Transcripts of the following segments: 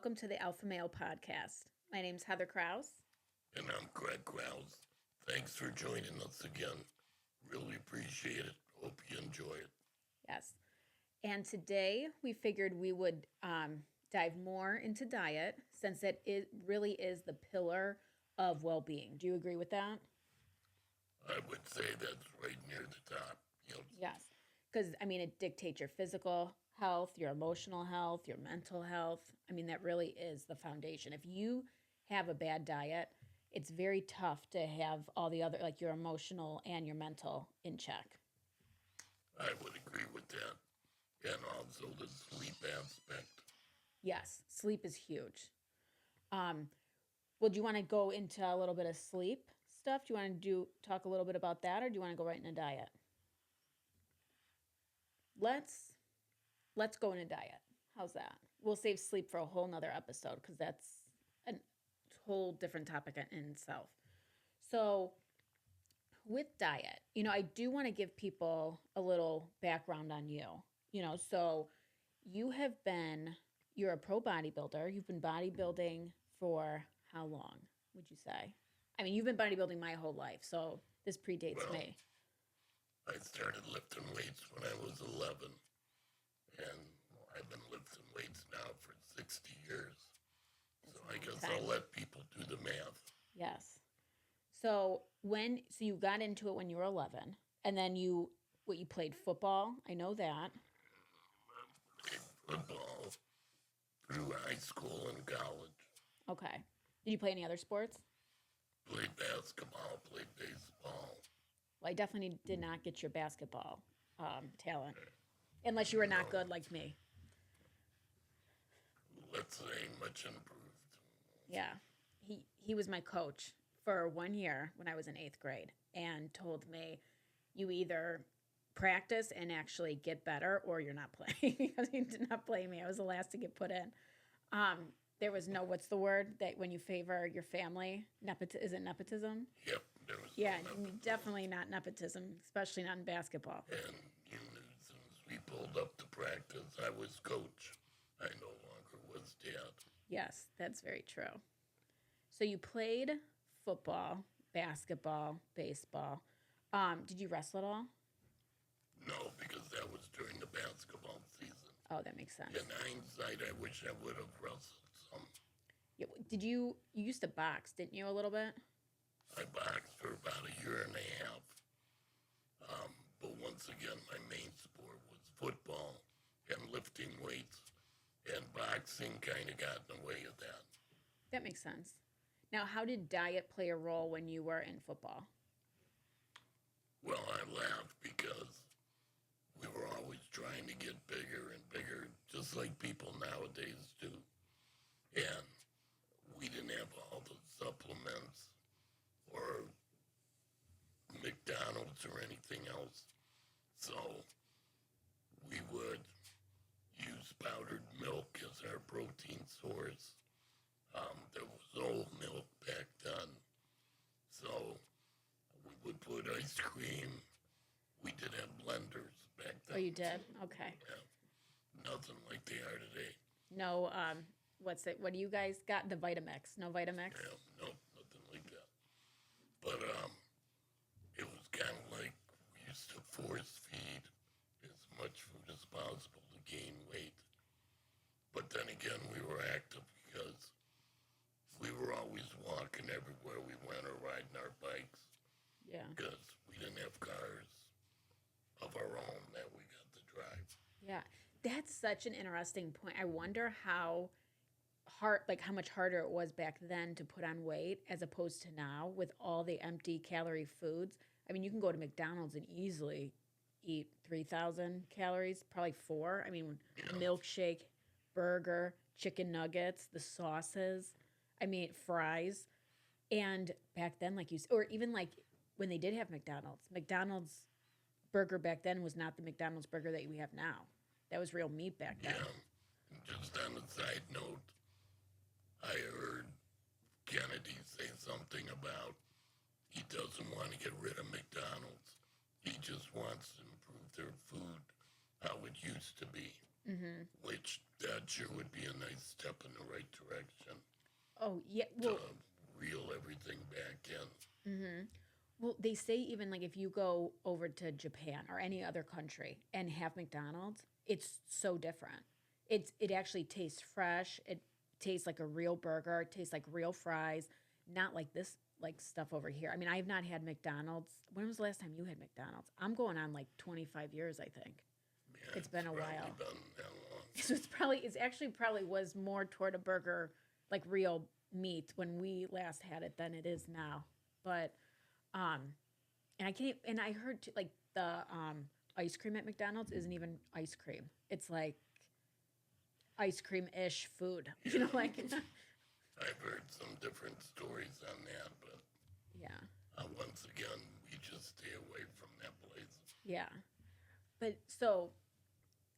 welcome to the Alpha Male Podcast. My name's Heather Krause. And I'm Greg Krause. Thanks for joining us again. Really appreciate it. Hope you enjoy it. Yes. And today we figured we would dive more into diet since it really is the pillar of well-being. Do you agree with that? I would say that's right near the top. Yep. Yes. Because, it dictates your physical health, your emotional health, your mental health. That really is the foundation. If you have a bad diet, it's very tough to have all the other, like your emotional and your mental in check. I would agree with that. And also the sleep aspect. Yes, sleep is huge. Well, do you want to go into a little bit of sleep stuff? Do you want to talk a little bit about that, or do you want to go right into diet? Let's go into diet. How's that? We'll save sleep for a whole nother episode because that's a whole different topic in itself. So with diet, I do want to give people a little background on you. So you're a pro bodybuilder. You've been bodybuilding for how long, would you say? You've been bodybuilding my whole life, so this predates me. I started lifting weights when I was 11, and I've been lifting weights now for 60 years. So I guess I'll let people do the math. Yes. So you got into it when you were 11, and then you played football. I know that. I played football through high school and college. Okay. Did you play any other sports? Played basketball, played baseball. Well, I definitely did not get your basketball talent, unless you were not good like me. Let's say much improved. Yeah. He was my coach for 1 year when I was in 8th grade and told me, you either practice and actually get better or you're not playing, because he did not play me. I was the last to get put in. There was no, what's the word, that when you favor your family? Is it nepotism? Yep. There was Definitely not nepotism, especially not in basketball. And as soon as we pulled up to practice, I was coach. I no longer was dad. Yes, that's very true. So you played football, basketball, baseball. Did you wrestle at all? No, because that was during the basketball season. Oh, that makes sense. In hindsight, I wish I would have wrestled some. Yeah, you used to box, didn't you, a little bit? I boxed for about a year and a half. But once again, my main sport was football and lifting weights. And boxing kind of got in the way of that. That makes sense. Now, how did diet play a role when you were in football? Well, I laughed because we were always trying to get bigger and bigger, just like people nowadays do. And we didn't have all the supplements or McDonald's or anything else. So we would use powdered milk as our protein source. There was old milk back then. So we would put ice cream. We did have blenders back then. Oh, you did? Okay. Yeah. Nothing like they are today. No, what do you guys got? The Vitamix. No Vitamix? Yeah, no, nothing like that. But it was kind of like we used to force feed as much food as possible to gain weight. But then again, we were active because we were always walking everywhere we went or riding our bikes. Yeah. Because we didn't have cars of our own that we got to drive. Yeah. That's such an interesting point. I wonder how much harder it was back then to put on weight as opposed to now with all the empty calorie foods. You can go to McDonald's and easily eat 3,000 calories, probably 4. Milkshake, burger, chicken nuggets, the sauces, fries. And back then, or even when they did have McDonald's burger back then was not the McDonald's burger that we have now. That was real meat back then. Yeah. Just on a side note, I heard Kennedy say something about he doesn't want to get rid of McDonald's. He just wants to improve their food how it used to be. which that sure would be a nice step in the right direction Oh, yeah. to Well, reel everything back in. well, they say even like if you go over to Japan or any other country and have McDonald's, it's so different. It actually tastes fresh. It tastes like a real burger. It tastes like real fries, not like this like stuff over here. I mean, I have not had McDonald's. When was the last time you had McDonald's? I'm going on like 25 years, I think. Yeah, It's been a probably while. been that long. So it's actually probably was more toward a burger, like real meat when we last had it than it is now. But um, and I can't. And I heard too, like the ice cream at McDonald's isn't even ice cream. It's like ice cream ish food. You know, like I've heard some different stories on that, but yeah, once again, we just stay away from that place. yeah. But so,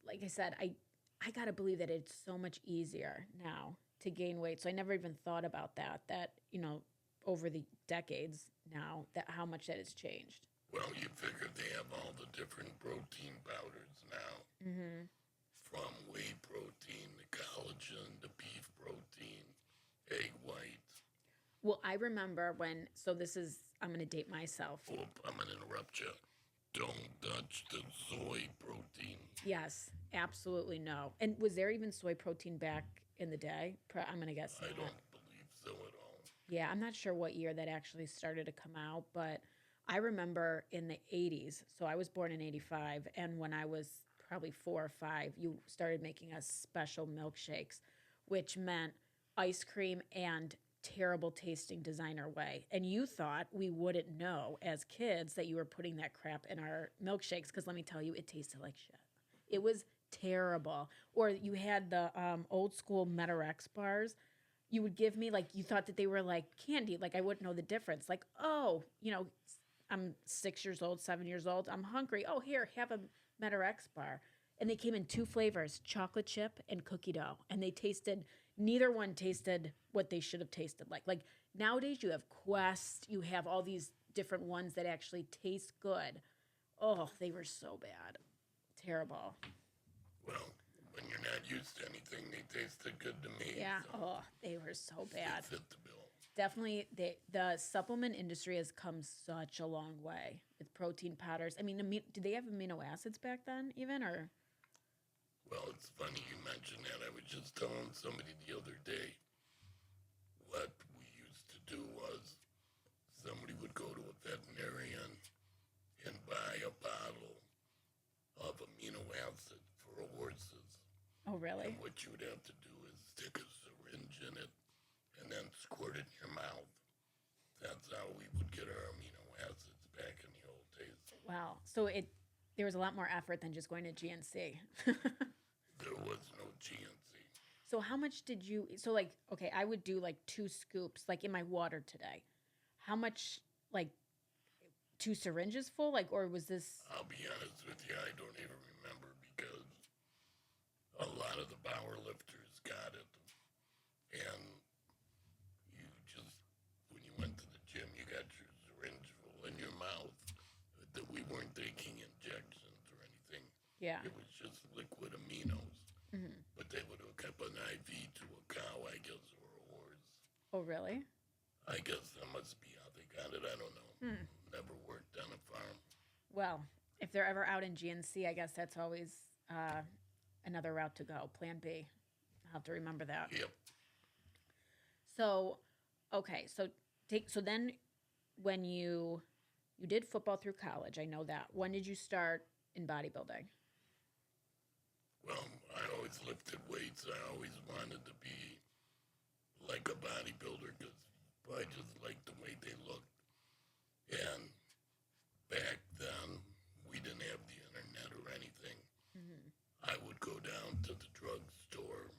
like I said, I gotta believe that it's so much easier now to gain weight. So I never even thought about that. That over the decades now, that how much that has changed. Well, you figure they have all the different protein powders now, from whey protein, the collagen, the beef protein, egg white. Well, I remember when. So this is I'm gonna date myself. Oh, I'm gonna interrupt you. Don't touch the soy protein. Yes, absolutely no. And was there even soy protein back in the day? I'm gonna guess I not. don't believe so at all. Yeah, I'm not sure what year that actually started to come out, but I remember in the 80s. So I was born in 85, and when I was probably 4 or 5, you started making us special milkshakes, which meant ice cream and terrible tasting designer whey. And you thought we wouldn't know as kids that you were putting that crap in our milkshakes because let me tell you, it tasted like shit. It was terrible. Or you had the old school Metarex bars. You would give me like you thought that they were like candy, like I wouldn't know the difference. Like, oh, I'm 6 years old, 7 years old. I'm hungry. Oh, here, have a Metarex bar. And they came in two flavors, chocolate chip and cookie dough. And neither one tasted what they should have tasted like. Like nowadays you have Quest, you have all these different ones that actually taste good. Oh, they were so bad. Terrible. Well, when you're not used to anything, they tasted good to me. Yeah. So Oh, they were so bad. they fit the bill. Definitely, the supplement industry has come such a long way with protein powders. I mean, did they have amino acids back then, even or? Well, it's funny you mentioned that. I was just telling somebody the other day what we used to do was somebody would go to a veterinarian and buy a bottle of amino acid for horses. Oh, really? And what you would have to do is stick a syringe in it and then squirt it in your mouth. That's how we would get our amino acids back in the old days. Wow. So there was a lot more effort than just going to GNC. There was no GNC. So how much did you? So like, okay, I would do like 2 scoops, like in my water today. How much, like, 2 syringes full, like, or was this? I'll be honest with you, I don't even remember because a lot of the power lifters got it. And you just, when you went to the gym, you got your syringe full in your mouth. That we weren't taking injections or anything. Yeah. It was just liquid aminos. But they would hook up an IV to a cow, I guess, or a horse. Oh, really? I guess that must be how they got it. I don't know. Never worked on a farm. Well, if they're ever out in GNC, I guess that's always another route to go. Plan B. I'll have to remember that. Yep. So, okay, so then when you did football through college, I know that. When did you start in bodybuilding? Well, I always lifted weights. I always wanted to be like a bodybuilder because I just liked the way they looked. And back then, we didn't have the internet or anything. I would go down to the drugstore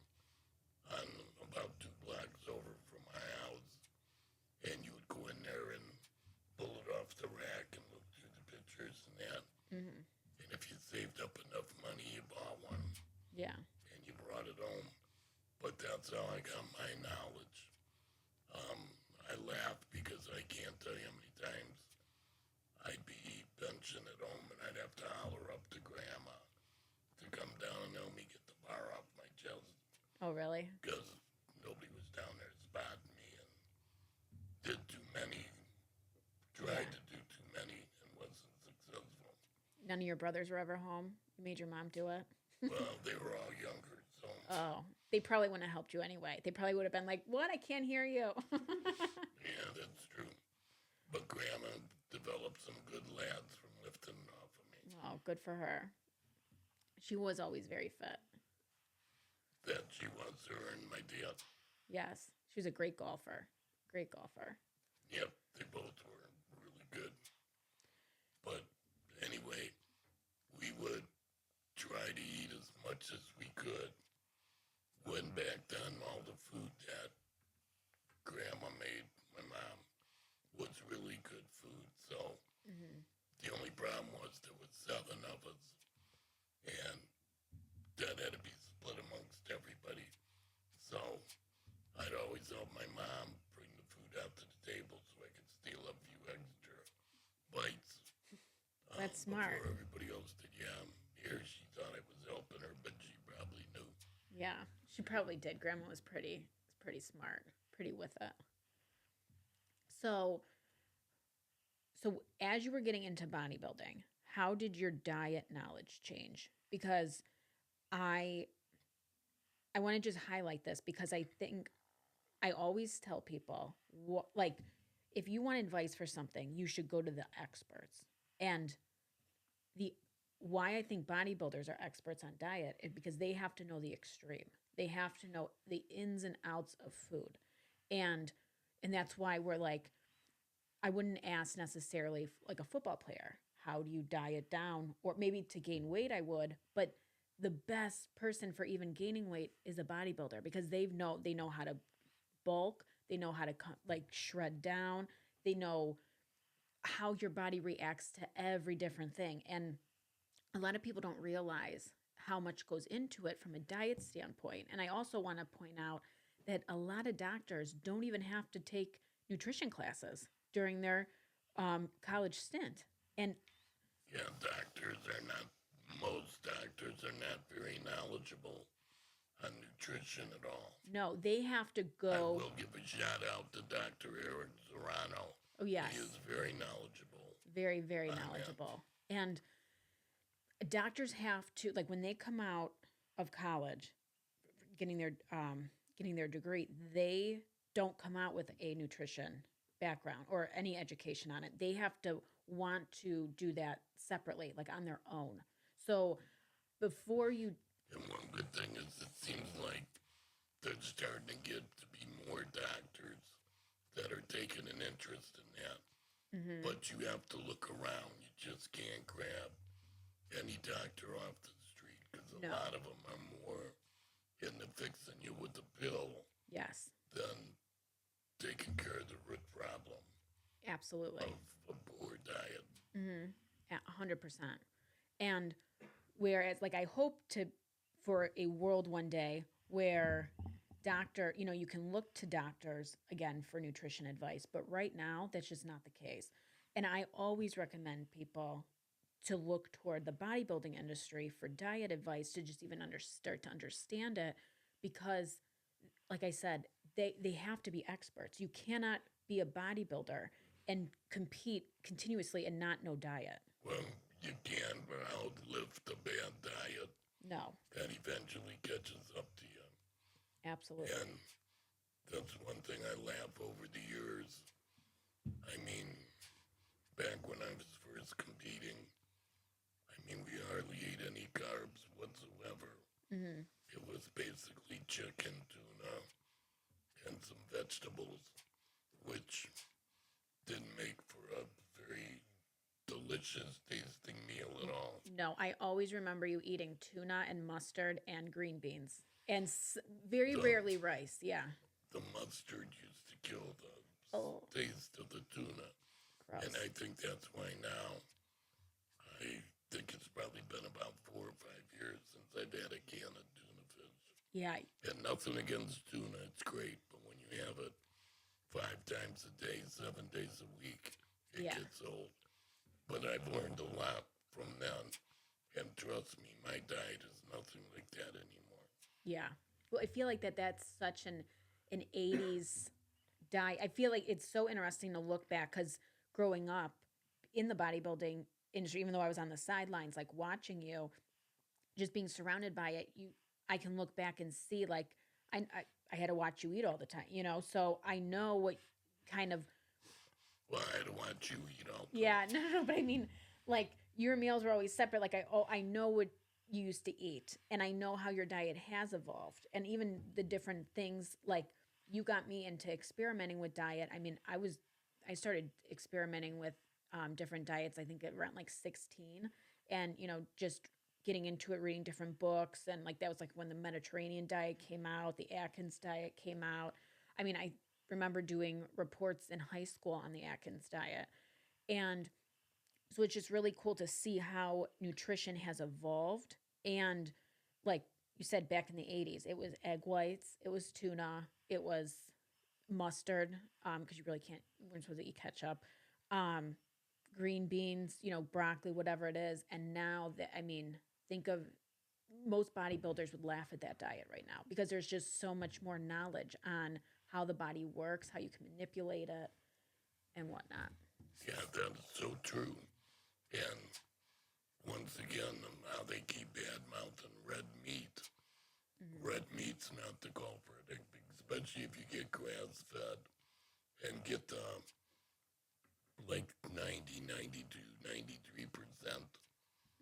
on about 2 blocks over from my house, and you would go in there and pull it off the rack and look through the pictures and that. And if you saved up enough money, you bought one. Yeah. And you brought it home. But that's how I got my knowledge. I laugh because I can't tell you how many times I'd be benching at home and I'd have to holler up to Grandma to come down and help me get the Oh, really? because nobody was down there spotting me and did too many, tried Yeah. to do too many and wasn't successful. None of your brothers were ever home? You made your mom do it? Well, they were all younger, so Oh, they probably wouldn't have helped you anyway. They probably would have been like, "What? I can't hear you." yeah, that's true. But Grandma developed some good lads from lifting off of me. Oh, good for her. She was always very fit. That she was her and my dad. Yes, she was a great golfer. Great golfer. Yep, they both were really good. But anyway, we would try to eat as much as we could. When back then, all the food that Grandma made, my mom, was really good food. So Hmm. the only problem was there was seven of us, and that had to be split amongst everybody. So I'd always help my mom bring the food out to the table so I could steal a few extra bites That's smart. before everybody else did. Yeah, here she thought I was helping her, but she probably knew. Yeah, she probably did. Grandma was pretty smart, pretty with it. So, so as you were getting into bodybuilding, how did your diet knowledge change? Because I I want to just highlight this because I think I always tell people what like if you want advice for something, you should go to the experts. And the why I think bodybuilders are experts on diet is because they have to know the extreme. They have to know the ins and outs of food. And and that's why we're like I wouldn't ask necessarily like a football player, how do you diet down? Or maybe to gain weight, I would. But the best person for even gaining weight is a bodybuilder because they know how to bulk, they know how to like shred down, they know how your body reacts to every different thing. And a lot of people don't realize how much goes into it from a diet standpoint. And I also want to point out that a lot of doctors don't even have to take nutrition classes during their college stint. And Yeah, doctors are not, most doctors are not very knowledgeable on nutrition at all. no, they have to I go. will give a shout out to Dr. Eric Serrano. Oh, He yes, is very knowledgeable very on that. knowledgeable. And doctors have to, like, when they come out of college, getting their getting their degree, they don't come out with a nutrition background or any education on it. They have to want to do that separately, like on their own. So before you, And one good thing is it seems like there's starting to get to be more doctors that are taking an interest in that. mhm, But you have to look around. You just can't grab any doctor off the street because a no, lot of them are more into fixing you with the pill yes, than taking care of the root problem absolutely, of a poor diet. mm-hmm, 100%. And whereas, like, I hope to for a world one day where you can look to doctors again for nutrition advice, but right now that's just not the case. And I always recommend people to look toward the bodybuilding industry for diet advice to just even start to understand it because like I said, they have to be experts. You cannot be a bodybuilder and compete continuously and not know diet. Well, you can outlive the bad diet No, that eventually catches up to you. absolutely. And that's one thing I laugh over the years. I mean, back when I was first competing, I mean, we hardly ate any carbs whatsoever. Hmm. It was basically chicken, tuna, and some vegetables, which didn't make for a very delicious tasting meal at all. No, I always remember you eating tuna and mustard and green beans and very The, rarely rice. Yeah. the mustard used to kill the Oh, taste of the tuna. And gross. I think that's why now I think it's probably been about 4 or 5 years since I've had a can of tuna fish. Yeah. And nothing against tuna, it's great, but when you have it 5 times a day, 7 days a week, it Yeah. gets old. But I've learned a lot from them, and trust me, my diet is nothing like that anymore. Yeah. Well, I feel like that's such an 80s diet. I feel like it's so interesting to look back because growing up in the bodybuilding industry, even though I was on the sidelines, like watching you, just being surrounded by it, I can look back and see like I had to watch you eat all the time, you know. So I know what kind of Well, I had to watch you eat all the yeah, time. no, but I mean, like your meals were always separate. Like I know what you used to eat, and I know how your diet has evolved, and even the different things. Like you got me into experimenting with diet. I mean, I started experimenting with different diets. I think at around like 16, and just getting into it, reading different books, and like that was like when the Mediterranean diet came out, the Atkins diet came out. I mean, I remember doing reports in high school on the Atkins diet and so it's just really cool to see how nutrition has evolved. And like you said, back in the 80s, it was egg whites, it was tuna, it was mustard, because you really can't, we're supposed to eat ketchup, um, green beans, broccoli, whatever it is. And now that, I mean, think of most bodybuilders would laugh at that diet right now because there's just so much more knowledge on how the body works, how you can manipulate it, and whatnot. Yeah, that is so true. And once again, how they keep bad mouthing red meat. Mm-hmm. Red meat's not the culprit, especially if you get grass fed and get the like 90, 92, 93%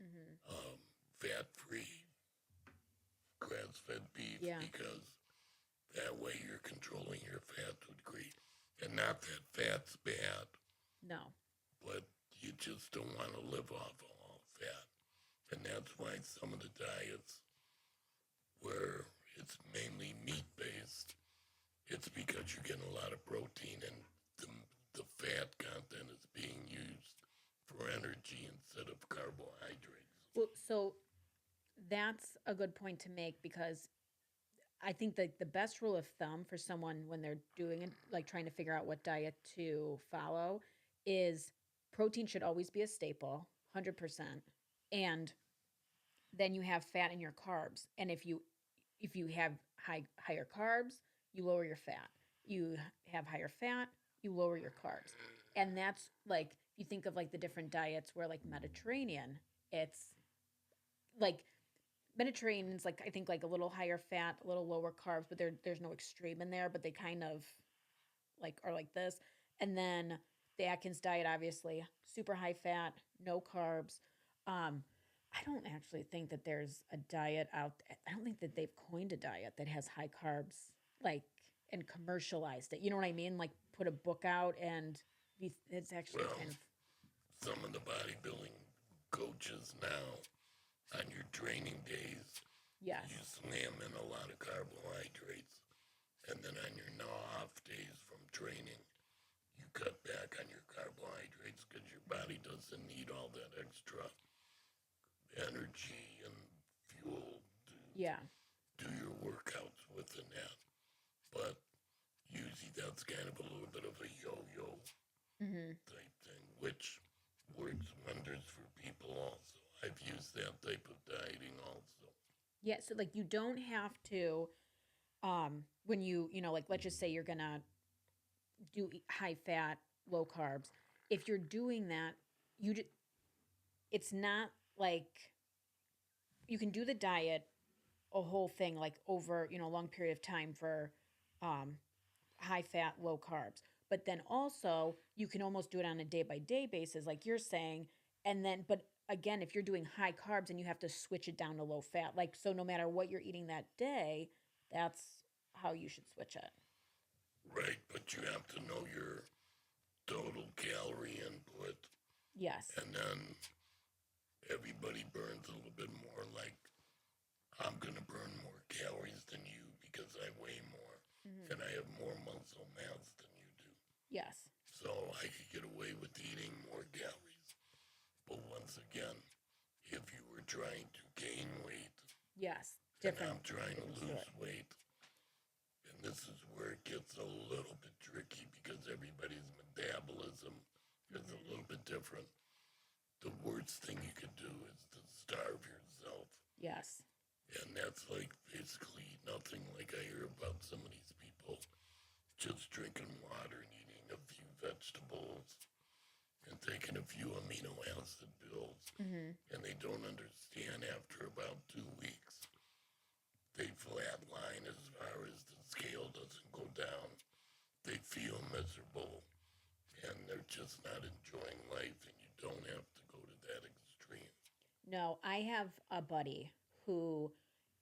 Mm-hmm. fat free grass fed beef Yeah. because that way you're controlling your fat to a degree. And not that fat's bad, No. but you just don't want to live off of all fat. And that's why some of the diets where it's mainly meat based, it's because you're getting a lot of protein and the fat content is being used for energy instead of carbohydrates. Well, so that's a good point to make because I think the best rule of thumb for someone when they're doing it, like trying to figure out what diet to follow, is protein should always be a staple, 100%. And then you have fat in your carbs. And if you have higher carbs, you lower your fat. You have higher fat, you lower your carbs. And that's like if you think of like the different diets where like Mediterranean, it's like Mediterranean's like I think like a little higher fat, a little lower carbs, but there's no extreme in there, but they kind of like are like this. And then the Atkins diet, obviously, super high fat, no carbs. I don't actually think that there's a diet out. I don't think that they've coined a diet that has high carbs, like and commercialized it. You know what I mean? Like put a book out and it's actually Well, kind of some of the bodybuilding coaches now on your training days, yes, you slam in a lot of carbohydrates. And then on your no off days from training, you cut back on your carbohydrates because your body doesn't need all that extra energy and fuel to yeah, do your workouts within that. But usually that's kind of a little bit of a yo-yo hmm type thing, which works wonders for people also. I've used that type of dieting also. yeah. So like you don't have to when like let's just say you're gonna do high fat, low carbs. If you're doing that, you it's not like you can do the diet a whole thing like over a long period of time for um, high fat, low carbs. But then also you can almost do it on a day by day basis, like you're saying. And then, but again, if you're doing high carbs and you have to switch it down to low fat, like so, no matter what you're eating that day, that's how you should switch it. Right, but you have to know your total calorie input, Yes. and then everybody burns a little bit more. Like, I'm going to burn more calories than you because I weigh more hmm and I have more muscle mass than you do. Yes. So I could get away with eating more calories. But once again, if you were trying to gain weight Yes. and Different. I'm trying to Different lose story. weight, and this is where it gets a little bit tricky because everybody's metabolism is a hmm little bit different. The worst thing you could do is to starve yourself. Yes. And that's like basically nothing like I hear about some of these people just drinking water and eating a few vegetables and taking a few amino acid pills. Mm-hmm. And they don't understand after about 2 weeks, they flatline as far as the scale doesn't go down. They feel miserable and they're just not enjoying life, and you don't have to go to that extreme. No, I have a buddy who,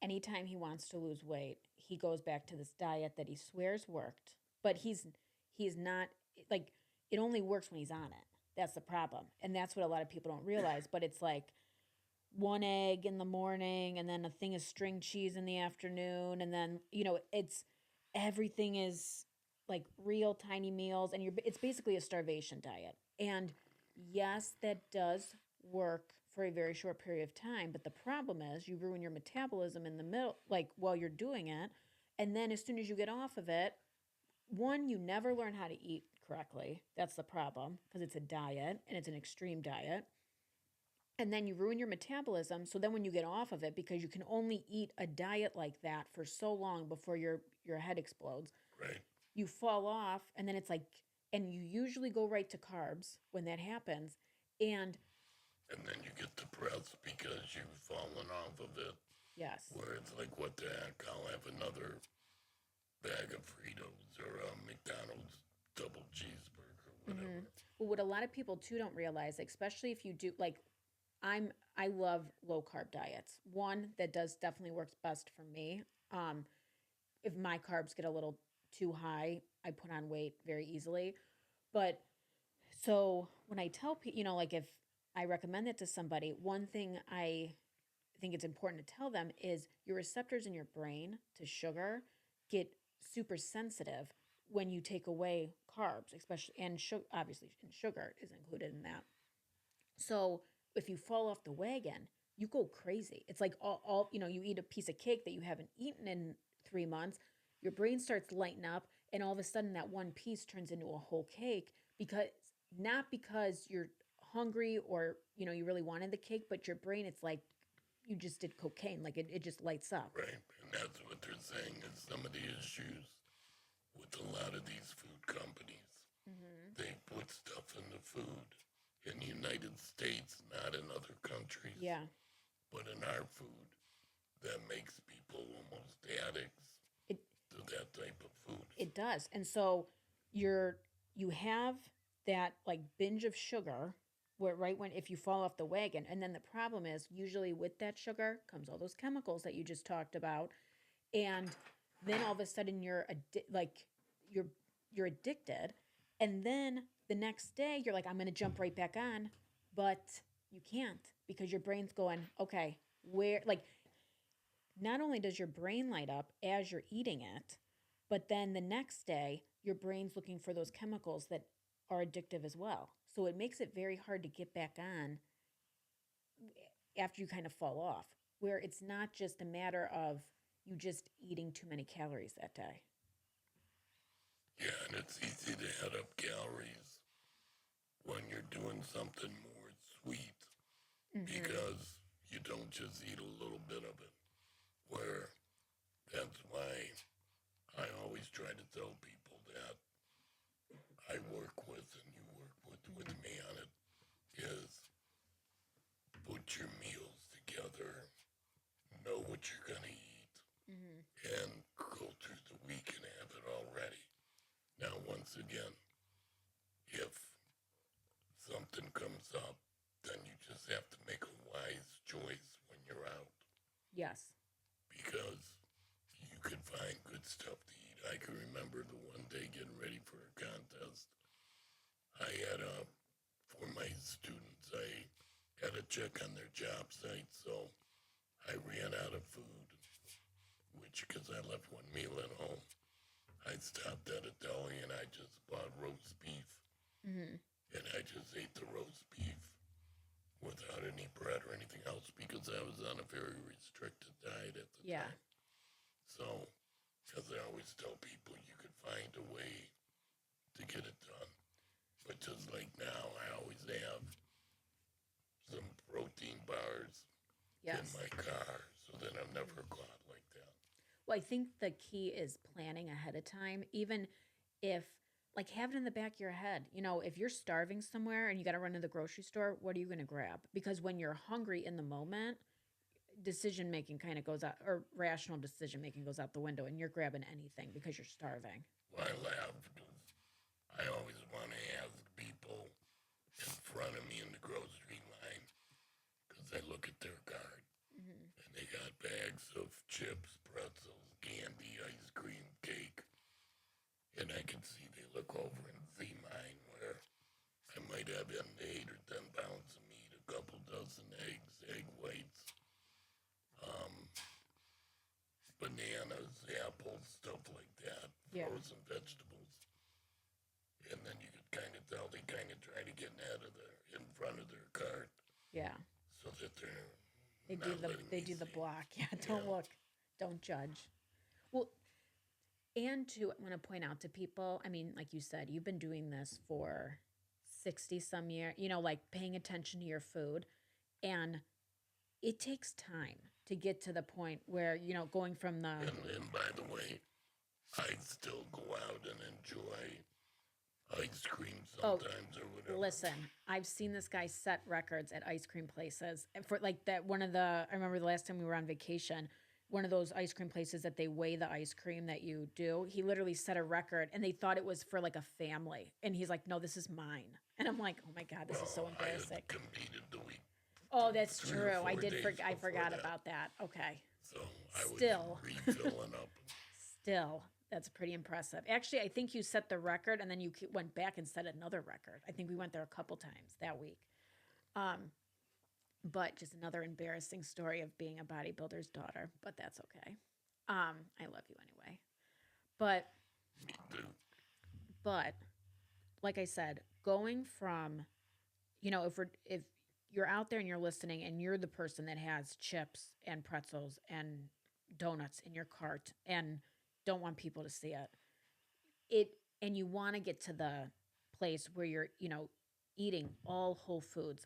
anytime he wants to lose weight, he goes back to this diet that he swears worked, but he's not like it only works when he's on it. That's the problem, and that's what a lot of people don't realize. But it's like one egg in the morning, and then a thing of string cheese in the afternoon, and then it's everything is like real tiny meals, and it's basically a starvation diet. And yes, that does work for a very short period of time, but the problem is you ruin your metabolism in the middle, like while you're doing it. And then as soon as you get off of it, one, you never learn how to eat correctly. That's the problem because it's a diet and it's an extreme diet. And then you ruin your metabolism. So then when you get off of it, because you can only eat a diet like that for so long before your head explodes, Right. you fall off, and then it's like, and you usually go right to carbs when that happens. And And then you get depressed because you've fallen off of it. yes. Where it's like, what the heck? I'll have another bag of Fritos or a McDonald's double cheeseburger, whatever. Well, what a lot of people too don't realize, especially if you do like I love low carb diets. One that does definitely works best for me. If my carbs get a little too high, I put on weight very easily. But so when I tell people, like if I recommend it to somebody, one thing I think it's important to tell them is your receptors in your brain to sugar get super sensitive when you take away carbs, especially and sugar, obviously, and sugar is included in that. So if you fall off the wagon, you go crazy. It's like all you eat a piece of cake that you haven't eaten in 3 months, your brain starts lighting up, and all of a sudden that one piece turns into a whole cake because not because you're hungry or you really wanted the cake, but your brain it's like you just did cocaine, like it just lights up. Right. And that's what they're saying is some of the issues with a lot of these food companies. They put stuff in the food in the United States, not in other countries, Yeah, but in our food that makes people almost addicts it to that type of food. it does. And so you have that like binge of sugar where right when if you fall off the wagon, and then the problem is usually with that sugar comes all those chemicals that you just talked about, and then all of a sudden you're you're addicted, and then the next day you're like I'm going to jump right back on, but you can't because your brain's going, okay, where like not only does your brain light up as you're eating it, but then the next day, your brain's looking for those chemicals that are addictive as well. So it makes it very hard to get back on after you kind of fall off, where it's not just a matter of you just eating too many calories that day. Yeah, and it's easy to add up calories when you're doing something more sweet because you don't just eat a little bit of it. Where that's why I always try to tell people that I work with and you work with me on it is put your meals together, know what you're going to eat, and go through the week and have it all ready. Now, once again, if something comes up, then you just have to make a wise choice when you're out Yes. because you can find good stuff to eat. I can remember the one day getting ready for a contest. I had for my students, I had to check on their job site, so I ran out of food, which because I left one meal at home. I stopped at a deli and I just bought roast beef, and I just ate the roast beef without any bread or anything else because I was on a very restricted diet at the Yeah. time. So, as I always tell people, you could find a way to get it done. But just like now, I always have some protein bars in Yes. my car so that I'm never never got like that. Well, I think the key is planning ahead of time, even if, like, have it in the back of your head. You know, if you're starving somewhere and you got to run to the grocery store, what are you going to grab? Because when you're hungry in the moment, decision making kind of goes out, or rational decision making goes out the window, and you're grabbing anything because you're starving. Well, I laugh because I always want to ask people in front of me in the grocery line because I look at their card Hmm. and they got bags of chips, pretzels, candy, ice cream, cake. And I can see they look over and see mine where I might have in 8 or 10 pounds of meat, a couple dozen eggs, egg whites, um, bananas, apples, stuff like that, Yeah. frozen vegetables. And then you could kind of tell they kind of try to get in front of their cart Yeah. so that they're They do not the letting they me do the see. block. Yeah, don't Yeah. look, don't judge. Well, and to I want to point out to people, I mean, like you said, you've been doing this for 60 some year, you know, like paying attention to your food, and it takes time to get to the point where, you know, going from the And by the way, I still go out and enjoy ice cream oh, sometimes or whatever. listen, I've seen this guy set records at ice cream places. And for like that, I remember the last time we were on vacation, one of those ice cream places that they weigh the ice cream that you do, he literally set a record and they thought it was for like a family. And he's like, no, this is mine. And I'm like, oh my God, this is so Well, I embarrassing. had competed the week Oh, that's 3 or true. 4 days I before forgot that. about that. Okay. So I was Still, refilling up. still, that's pretty impressive. Actually, I think you set the record and then you went back and set another record. I think we went there a couple times that week. Um, but just another embarrassing story of being a bodybuilder's daughter, but that's okay. I love you anyway. But Me too. but like I said, going from, you know, if you're out there and you're listening and you're the person that has chips and pretzels and donuts in your cart and don't want people to see it, it and you want to get to the place where you're, you know, eating all whole foods,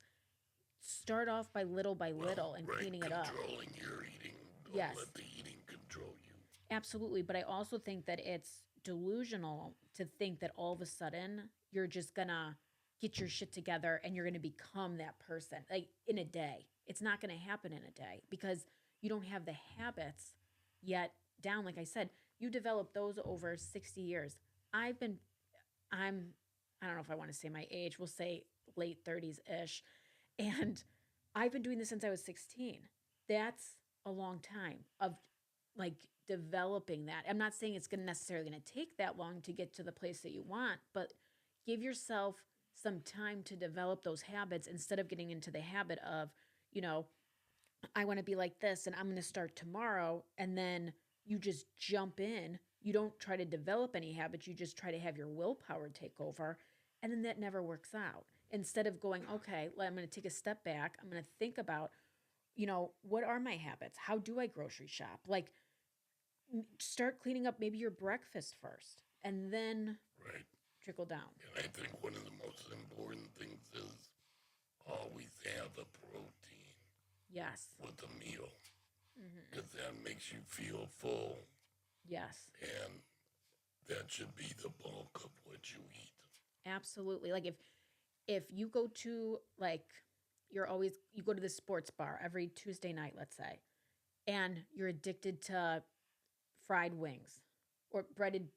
start off by Well, little and right, cleaning it up. controlling your eating. Don't Yes, let the eating control you. absolutely. But I also think that it's delusional to think that all of a sudden you're just gonna get your shit together and you're gonna become that person like in a day. It's not gonna happen in a day because you don't have the habits yet down. Like I said, you develop those over 60 years. I've been, I'm, I don't know if I want to say my age, we'll say late 30s ish. And I've been doing this since I was 16. That's a long time of like developing that. I'm not saying it's going to necessarily going to take that long to get to the place that you want, but give yourself some time to develop those habits instead of getting into the habit of, you know, I want to be like this and I'm going to start tomorrow and then you just jump in. You don't try to develop any habits, you just try to have your willpower take over and then that never works out. Instead of going, okay, I'm going to take a step back. I'm going to think about, you know, what are my habits? How do I grocery shop? Like start cleaning up maybe your breakfast first and then Right. trickle down. And I think one of the most important things is always have a protein Yes. with a meal Hmm. because that makes you feel full, Yes. and that should be the bulk of what you eat. Absolutely. Like if you go to like you go to the sports bar every Tuesday night, let's say, and you're addicted to fried wings or breaded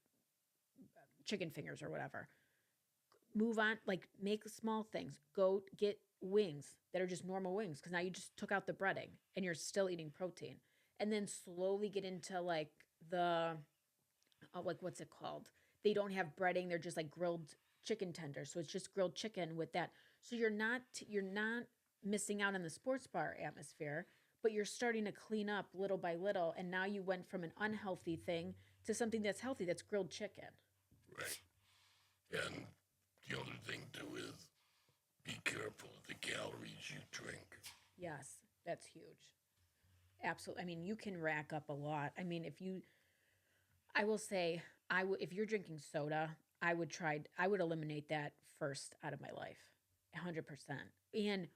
chicken fingers or whatever. Move on, like make small things. Go get wings that are just normal wings because now you just took out the breading and you're still eating protein. And then slowly get into like the like what's it called? They don't have breading, they're just like grilled chicken tenders. So it's just grilled chicken with that. So you're not missing out on the sports bar atmosphere, but you're starting to clean up little by little and now you went from an unhealthy thing to something that's healthy, that's grilled chicken. Right. And the other thing too is be careful of the calories you drink. Yes, that's huge. Absolutely. I mean, you can rack up a lot. I mean, I will say, if you're drinking soda, I would eliminate that first out of my life, 100%. And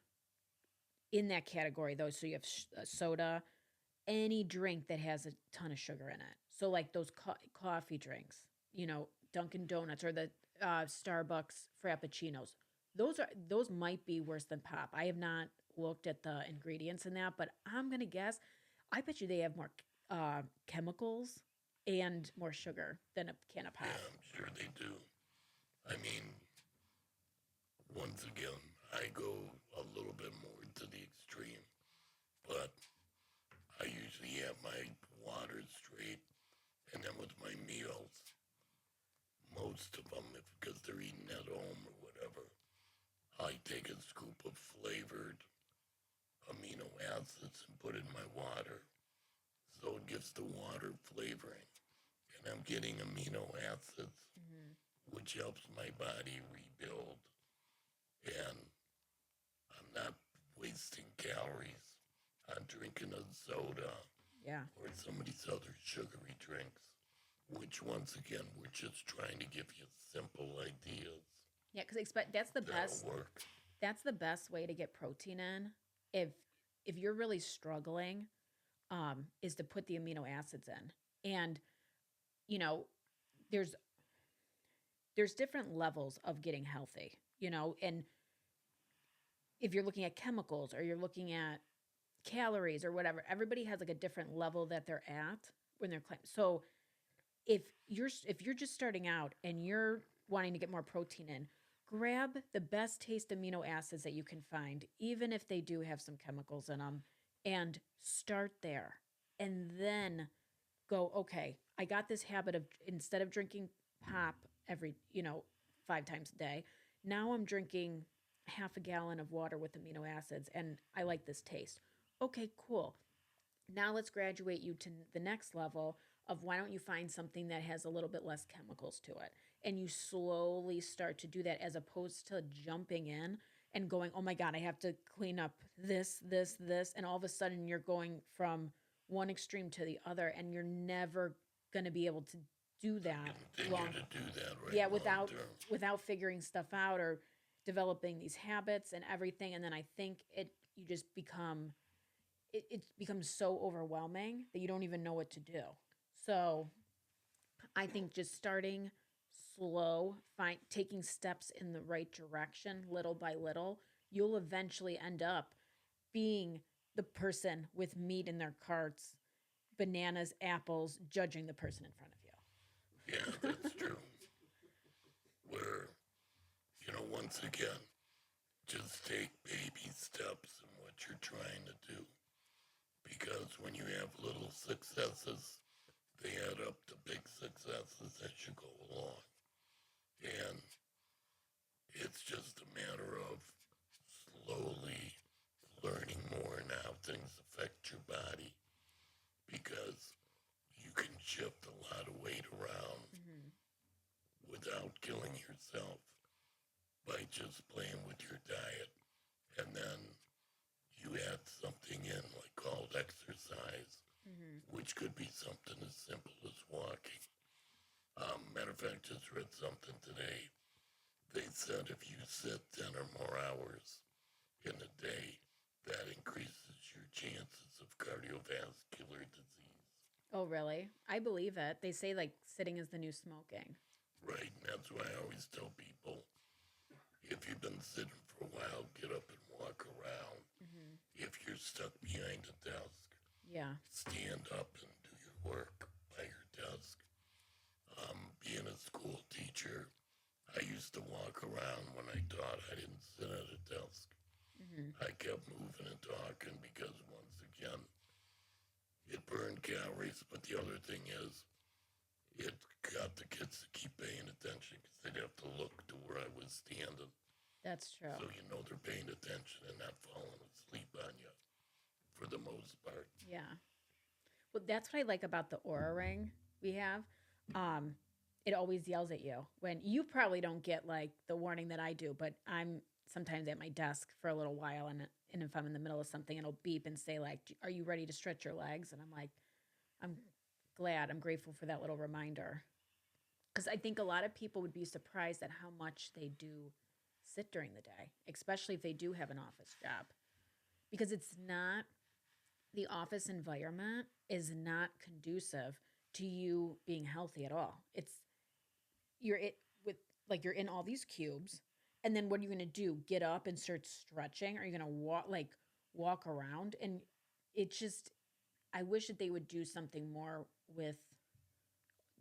in that category, though, so you have soda any drink that has a ton of sugar in it. So like those coffee drinks, Dunkin' Donuts or the Starbucks Frappuccinos. Those might be worse than pop. I have not looked at the ingredients in that, but I'm gonna guess. I bet you they have more chemicals and more sugar than a can of pop. Yeah, I'm sure they do. I mean, once again, I go a little bit more to the extreme, but I usually have my water straight, and then with my meals, most of them, if because they're eating at home or whatever, I take a scoop of flavored amino acids and put it in my water, so it gives the water flavoring, and I'm getting amino acids, Hmm. which helps my body rebuild, and I'm not wasting calories on drinking a soda Yeah. or some of these other sugary drinks, which once again, we're just trying to give you simple ideas Yeah, because that's the that'll best. work. That's the best way to get protein in. If if you're really struggling, is to put the amino acids in, and you know, there's there's different levels of getting healthy. And if you're looking at chemicals or you're looking at calories or whatever, everybody has like a different level that they're at when they're so if you're just starting out and you're wanting to get more protein in, grab the best taste amino acids that you can find, even if they do have some chemicals in them, and start there. And then go, okay, I got this habit of instead of drinking pop every, 5 times a day, now I'm drinking half a gallon of water with amino acids and I like this taste. Okay, cool. Now let's graduate you to the next level of why don't you find something that has a little bit less chemicals to it? And you slowly start to do that as opposed to jumping in and going, oh my God, I have to clean up this, this, this. And all of a sudden you're going from one extreme to the other and you're never going to be able to do that Continue long. to do that right Yeah, long without term. without figuring stuff out or developing these habits and everything. And then I think you just it becomes so overwhelming that you don't even know what to do. So I think just starting slow, taking steps in the right direction, little by little, you'll eventually end up being the person with meat in their carts, bananas, apples, judging the person in front of Yeah, that's true. Where, once again, just take baby steps in what you're trying to do. Because when you have little successes, they add up to big successes as you go along. And it's just a matter of slowly learning more and how things affect your body because you can shift a lot of weight around you. Hmm. without killing yourself by just playing with your diet. And then you add something in like called exercise, Hmm. which could be something as simple as walking. Matter of fact, just read something today. They said if you sit 10 or more hours in a day, that increases your chances of cardiovascular disease. Oh, really? I believe it. They say like sitting is the new smoking. Right? And that's why I always tell people if you've been sitting for a while, get up and walk around. Hmm. If you're stuck behind a desk, Yeah. stand up and do your work by your desk. Being a school teacher, I used to walk around when I taught. I didn't sit at a desk. Hmm. I kept moving and talking because, once again, it burned calories. But the other thing is, it got the kids to keep paying attention because they'd have to look to where I was standing. That's true. So they're paying attention and not falling asleep on you for the most part. Yeah. Well, that's what I like about the Aura ring we have. Um, it always yells at you when you probably don't get like the warning that I do, but I'm sometimes at my desk for a little while, and if I'm in the middle of something, it'll beep and say like, "Are you ready to stretch your legs?" And I'm like, I'm I'm grateful for that little reminder because I think a lot of people would be surprised at how much they do sit during the day, especially if they do have an office job, because it's not the office environment is not conducive to you being healthy at all. It's you're it with like you're in all these cubes, and then what are you going to do? Get up and start stretching? Are you going to walk around? And it just I wish that they would do something more with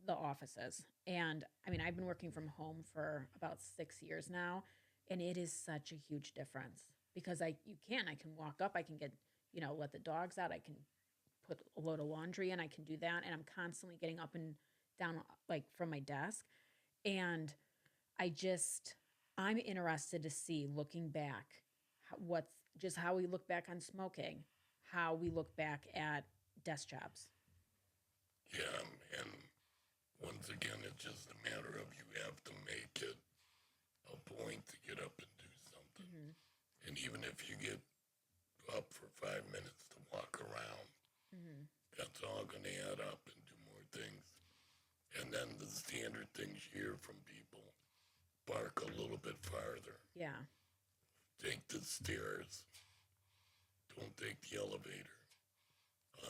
the offices. And I mean, I've been working from home for about 6 years now, and it is such a huge difference because I can walk up, I can get, let the dogs out, I can put a load of laundry in, I can do that, and I'm constantly getting up and down like from my desk. And I just I'm interested to see looking back what's just how we look back on smoking, how we look back at desk jobs. Yeah, and once again, it's just a matter of you have to make it a point to get up and do something. Mm-hmm. And even if you get up for 5 minutes to walk around, Mm-hmm. that's all going to add up and do more things. And then the standard things you hear from people: park a little bit farther, Yeah. take the stairs, don't take the elevator.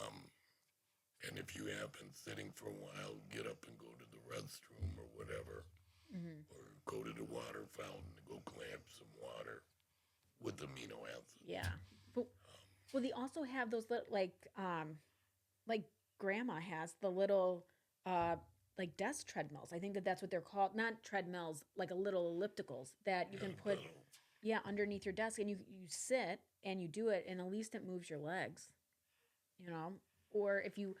Um, and if you have been sitting for a while, get up and go to the restroom or whatever, Mm-hmm. or go to the water fountain and go grab some water with amino acids. Yeah. But well, they also have those little like grandma has the little uh like desk treadmills. I think that that's what they're called. Not treadmills, like a little ellipticals that you Yeah, can put underneath your desk, and you sit and you do it, and at least it moves your legs, you know. Or if you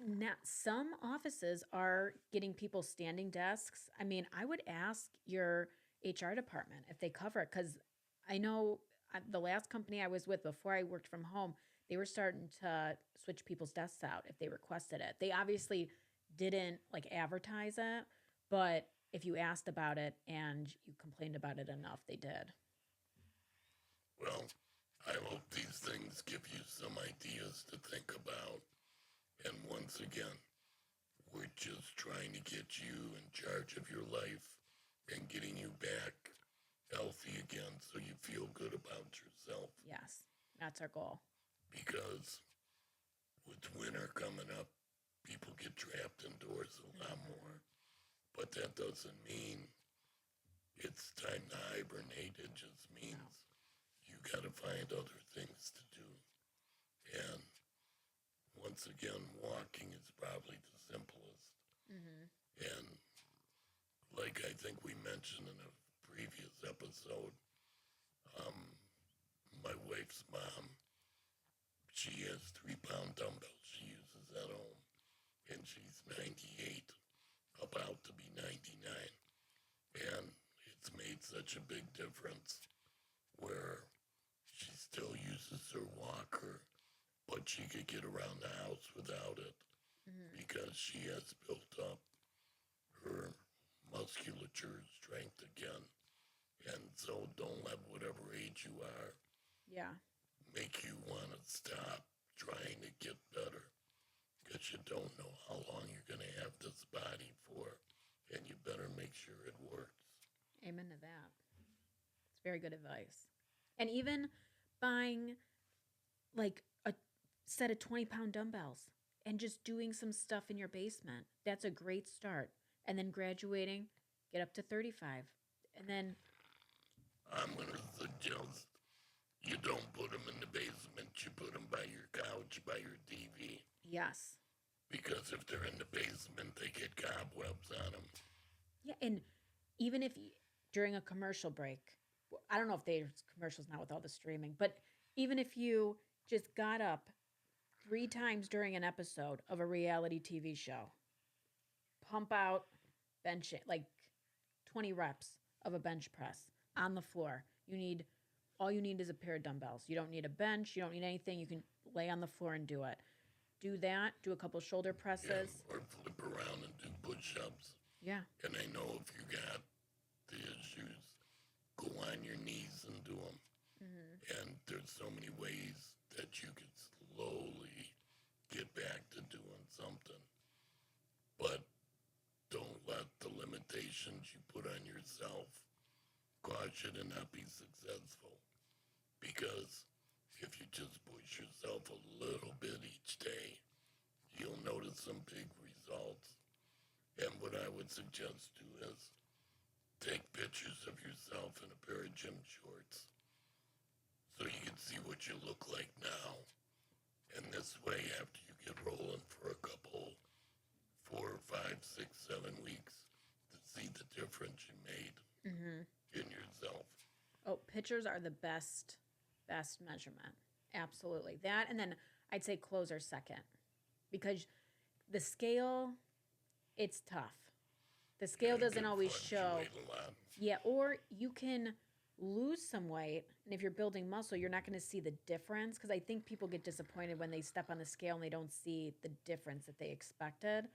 now some offices are getting people standing desks. I mean, I would ask your HR department if they cover it, because I know the last company I was with before I worked from home, they were starting to switch people's desks out if they requested it. They obviously didn't like advertise it, but if you asked about it and you complained about it enough, they did. well, I hope these things give you some ideas to think about. And once again, we're just trying to get you in charge of your life and getting you back healthy again so you feel good about yourself. Yes, that's our goal. Because with winter coming up, people get trapped indoors a lot more. But that doesn't mean it's time to hibernate. It just means No. you got to find other things to do. And once again, walking is probably the simplest. Mm-hmm. And like I think we mentioned in a previous episode, um, my wife's mom, she has 3 pound dumbbells she uses at home. And she's 98, about to be 99. And it's made such a big difference where she still uses her walker, but she could get around the house without it Mm-hmm. because she has built up her musculature strength again. And so don't let whatever age you are Yeah. make you want to stop trying to get better, because you don't know how long you're going to have this body for, and you better make sure it works. Amen to that. It's very good advice. And even buying like a set of 20-pound dumbbells and just doing some stuff in your basement, that's a great start. And then graduating, get up to 35. And then, I'm going to suggest you don't put them in the basement, you put them by your couch, by your TV, yes. because if they're in the basement, they get cobwebs on them. Yeah. And even if during a commercial break, I don't know if there's commercials now with all the streaming, but even if you just got up 3 times during an episode of a reality TV show, pump out bench like 20 reps of a bench press on the floor. All you need is a pair of dumbbells. You don't need a bench, you don't need anything. You can lay on the floor and do it. Do that, do a couple shoulder Yeah, presses. or flip around and do push-ups. Yeah. And I know if you got the issues, go on your knees and do them. Mm-hmm. And there's so many ways that you could slowly get back to doing something. But don't let the limitations you put on yourself cause you to not be successful. Because if you just push yourself a little bit each day, you'll notice some big results. And what I would suggest too is take pictures of yourself in a pair of gym shorts so you can see what you look like now. And this way, after you get rolling for a couple, 4, 5, 6, 7 weeks, to see the difference you made in yourself. Oh, pictures are the best measurement. Absolutely. That, and then I'd say clothes are second, because the scale, it's tough. The scale doesn't always show. Yeah, or you can lose some weight, and if you're building muscle, you're not going to see the difference, because I think people get disappointed when they step on the scale and they don't see the difference that they expected.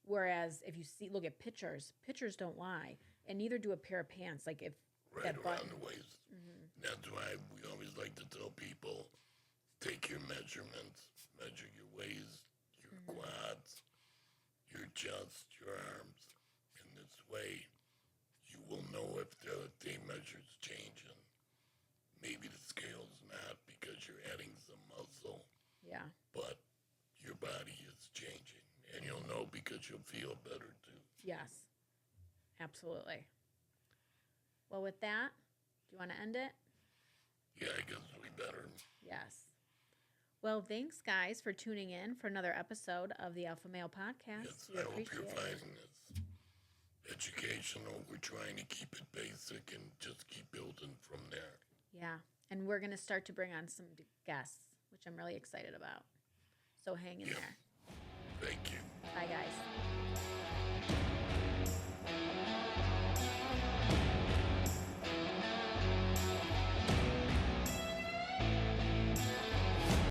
Whereas if you look at pictures don't lie, and neither do a pair of pants. Like if right around the waist. That's why we always like to tell people, take your measurements, measure your waist, your quads, your chest, your arms, and this way you will know if the day measure's changing. Maybe the scale's not because you're adding some muscle. Yeah. But your body is changing, and you'll know because you'll feel better too. Yes. Absolutely. Well, with that, do you want to end it? Yeah, I guess we better. Yes. Well, thanks, guys, for tuning in for another episode of the Alpha Male Podcast. Yes, I hope you're finding this educational. We're trying to keep it basic and just keep building from there. Yeah, and we're going to start to bring on some guests, which I'm really excited about. So hang in there. Thank you. Bye, guys.